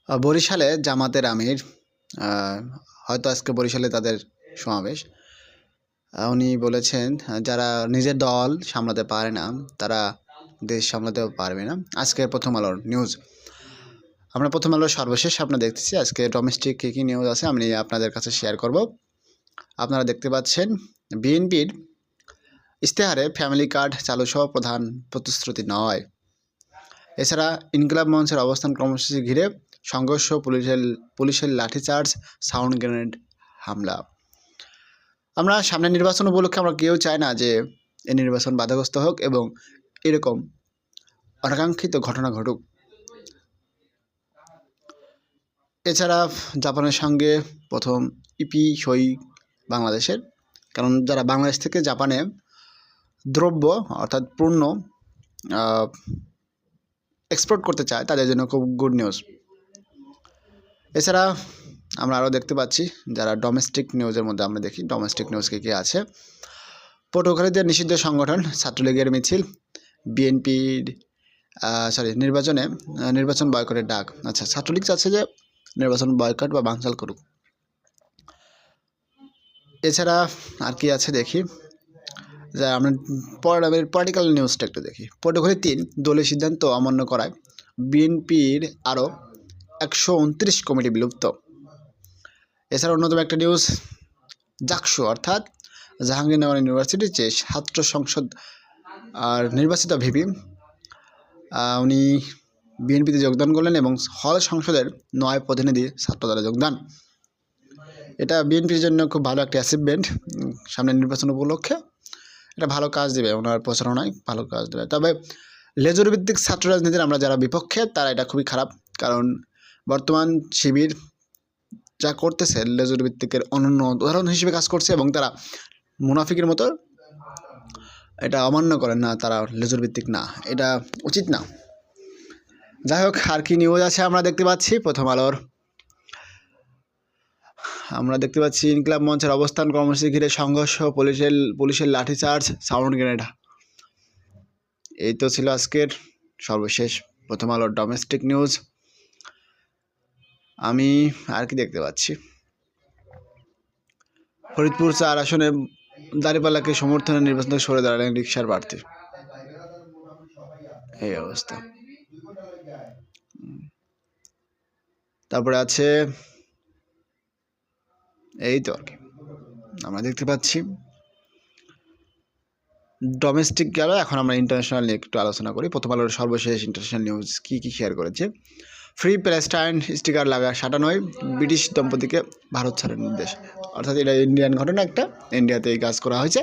বরিশালে জামাতের আমির হয়তো আজকে বরিশালে তাদের সমাবেশ। উনি বলেছেন যারা নিজের দল সামলাতে পারে না তারা দেশ সামলাতেও পারবে না। আজকে প্রথম আলোর নিউজ, আমরা প্রথম আলোর সর্বশেষ আপনারা দেখতেছি। আজকে ডোমেস্টিক কী নিউজ আছে আমি আপনাদের কাছে শেয়ার করব। আপনারা দেখতে পাচ্ছেন বিএনপির ইশতেহারে ফ্যামিলি কার্ড চালু সহ প্রধান প্রতিশ্রুতি নয়। এছাড়া ইনকিলাব মঞ্চের অবস্থান কর্মসূচি ঘিরে সংঘর্ষ, পুলিশের লাঠিচার্জ, সাউন্ড গ্রেনেড হামলা। আমরা সামনে নির্বাচন উপলক্ষে আমরা কেউ চাই না যে এই নির্বাচন বাধাগ্রস্ত হোক এবং এরকম অনাকাঙ্ক্ষিত ঘটনা ঘটুক। এছাড়া জাপানের সঙ্গে প্রথম ইপি সই বাংলাদেশের, কারণ যারা বাংলাদেশ থেকে জাপানে দ্রব্য অর্থাৎ পণ্য এক্সপোর্ট করতে চায় তাদের জন্য খুব গুড নিউজ। এছাড়া আমরা আরও দেখতে পাচ্ছি যারা ডোমেস্টিক নিউজের মধ্যে আমরা দেখি ডোমেস্টিক নিউজ কী আছে। পটুয়াখালীতে নিষিদ্ধ সংগঠন ছাত্রলীগের মিছিল, বিএনপির নির্বাচন বয়কটের ডাক। আচ্ছা, ছাত্রলীগ চাচ্ছে যে নির্বাচন বয়কট বা বানচাল করুক। এছাড়া আর কি আছে দেখি, যা আমরা পলিটিক্যাল নিউজটা একটু দেখি। পটুয়াখালী 3 দলীয় সিদ্ধান্ত অমান্য করায় বিএনপির আরও 129 কমিটি বিলুপ্ত। এছাড়া অন্যতম একটা নিউজ, জাকসু অর্থাৎ জাহাঙ্গীরনগর ইউনিভার্সিটির যে ছাত্র সংসদ আর নির্বাচিত ভিপি উনি বিএনপিতে যোগদান করলেন এবং হল সংসদের 9 প্রতিনিধি ছাত্রদলে যোগদান। এটা বিএনপির জন্য খুব ভালো একটা অ্যাচিভমেন্ট। সামনে নির্বাচন উপলক্ষে এটা ভালো কাজ দেবে, ওনার প্রচারণায় ভালো কাজ দেবে। তবে লেজুর ভিত্তিক ছাত্র রাজনীতির আমরা যারা বিপক্ষে তারা এটা খুবই খারাপ, কারণ বর্তমান শিবির যা করতেছে লেজুর ভিত্তিকের অনন্য উদাহরণ হিসেবে কাজ করছে এবং তারা মুনাফিকের মতো এটা অমান্য করেন না, তারা লেজুর ভিত্তিক না, এটা উচিত না। যাই হোক, আর কি নিউজ আছে আমরা দেখতে পাচ্ছি প্রথম আলোর। আমরা দেখতে পাচ্ছি ইনকিলাব মঞ্চের অবস্থান কর্মসূচি ঘিরে সংঘর্ষ, পুলিশের লাঠিচার্জ, সাউন্ড গ্রেনেড। এই তো ছিল আজকের সর্বশেষ প্রথম আলোর ডোমেস্টিক নিউজ। আমি আর কি দেখতে পাচ্ছি, ফরিদপুর 4 আসনে দাঁড়িপাল্লাকে সমর্থনে নির্বাচন থেকে সরে দাঁড়ালেন রিকশার প্রার্থী। এই অবস্থা। তারপরে আছে এই তো আর কি আমরা দেখতে পাচ্ছি ডোমেস্টিক গেল। এখন আমরা ইন্টারন্যাশনাল নিয়ে একটু আলোচনা করি। প্রথম আলোর সর্বশেষ ইন্টারন্যাশনাল নিউজ কী শেয়ার করেছে। ফ্রি প্যালেস্টাইন স্টিকার লাগা 97 ব্রিটিশ দম্পতিকে ভারত ছাড়ার নির্দেশ। অর্থাৎ এটা ইন্ডিয়ান ঘটনা, একটা ইন্ডিয়াতে এই কাজ করা হয়েছে।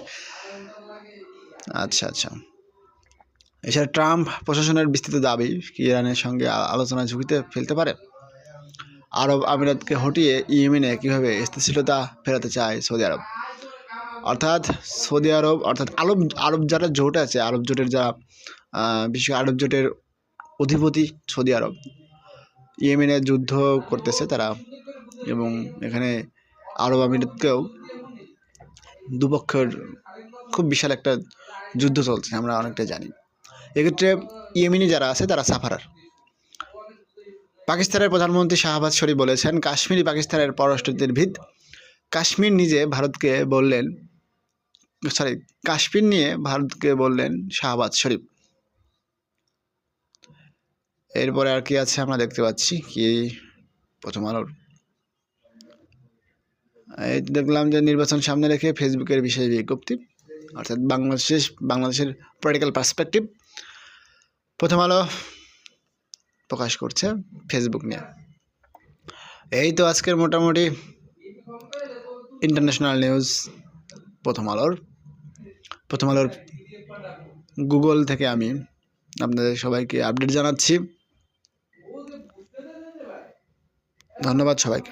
আচ্ছা, এছাড়া ট্রাম্প প্রশাসনের বিস্তৃত দাবি কি ইরানের সঙ্গে আলোচনা ঝুঁকিতে ফেলতে পারে। আরব আমিরাতকে হটিয়ে ইয়েমেনে কীভাবে স্থিতিশীলতা ফেরাতে চায় সৌদি আরব। অর্থাৎ সৌদি আরব অর্থাৎ আরব যারা জোট আছে, আরব জোটের যারা বিশেষ আরব জোটের অধিপতি সৌদি আরব ইয়েমেনে যুদ্ধ করতেছে তারা, এবং এখানে আরব আমিরাতকেও দুপক্ষের খুব বিশাল একটা যুদ্ধ চলছে, আমরা অনেকটা জানি। এক্ষেত্রে ইয়েমেনি যারা আছে তারা সাফারার। পাকিস্তানের প্রধানমন্ত্রী শাহবাজ শরীফ বলেছেন কাশ্মীরই পাকিস্তানের পররাষ্ট্রনীতির ভিত। কাশ্মীর নিয়ে ভারতকে বললেন শাহবাজ শরীফ। এরপরে আর কি আছে আমরা দেখতে পাচ্ছি কি প্রথম আলোর। এই দেখলাম যে নির্বাচন সামনে রেখে ফেসবুকের বিশেষ বিজ্ঞপ্তি, অর্থাৎ বাংলাদেশের পলিটিক্যাল পার্সপেক্টিভ প্রথম আলো প্রকাশ করছে ফেসবুক নিয়ে। এই তো আজকের মোটামুটি ইন্টারন্যাশনাল নিউজ প্রথম আলোর গুগল থেকে আমি আপনাদের সবাইকে আপডেট জানাচ্ছি। ধন্যবাদ সবাইকে।